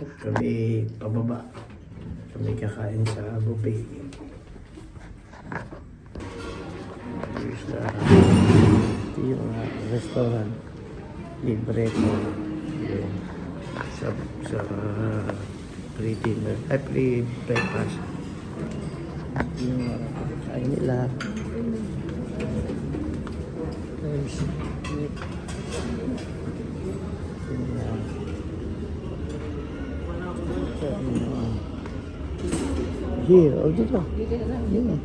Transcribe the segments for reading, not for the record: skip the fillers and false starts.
Kami pababa. Kami kakain sa buffet. Ito yung restaurant. Libre ko. Sa free dinner. Ay, free breakfast. Ito yung kain nila. Here, oh dito. Yun.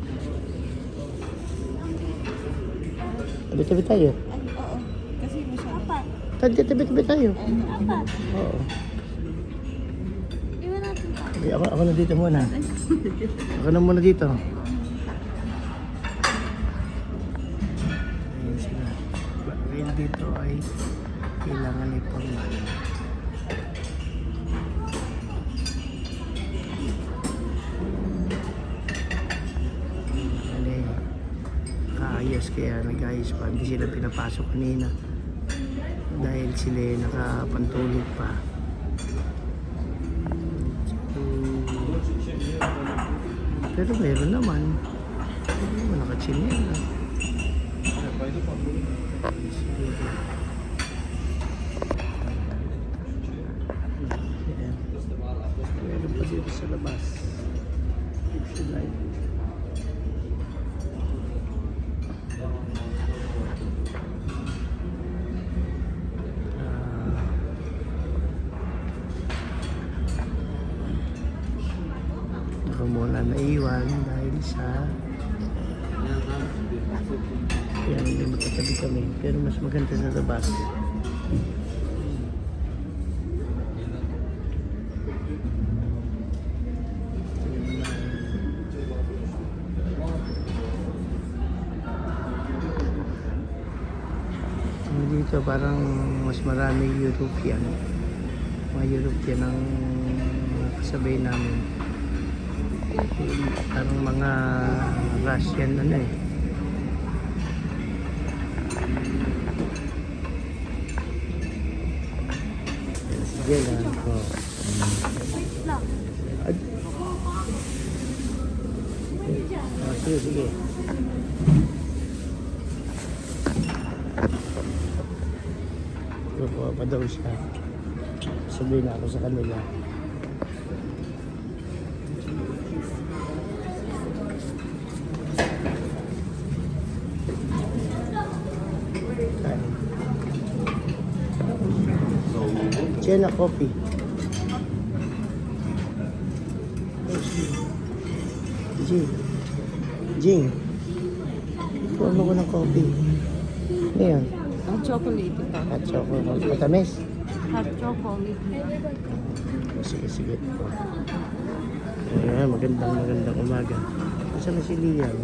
Tabi-tabi tayo. Oo. Kasi masyado. Tabi-tabi tayo. Apat. Oo. Iwan natin pa. Okay, ako na dito muna. Ako na muna dito. Ayan sila. Bakit dito ay kailangan itong ayos, kaya nag-ayos pa. Hindi sila pinapasok kanina dahil sila nakapantulog pa. Pero meron naman nakachilin na. Meron pa dito sa labas. Sila muna naiwan dahil sa yan, hindi magkatabi kami, pero mas maganda sa labas. Dito parang mas marami European, mga European ang kasabay namin. Parang mga Russian ano eh. Sige lang po. Sige. Lupa pa daw siya. Sabihin ako sa kanila. Chena coffee. Jing. Tuwan ko ng coffee. Ngayon. Hot chocolate ito. Hot chocolate. Matamis. Hot chocolate. Sige. Ayan, magandang umaga. Kasi na si Liam.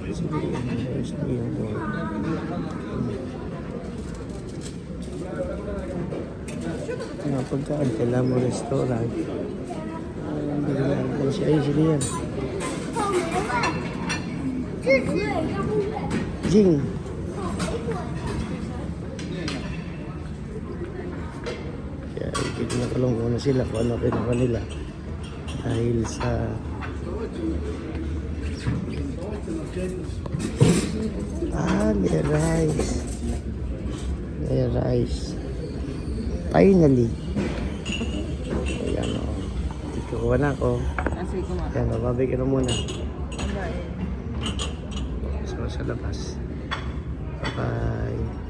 Si Liam po. Mga pagkaan, kailangan mo restaurant. Hindi ko lang kung si Liam. Jing. Kaya nakalong ko na sila kung ano kinuha nila. Dahil sa may rice. May rice. Finally. Ayan o. Kukuha na ako. Ayan o, babay ka na muna. So, sa labas. Bye-bye.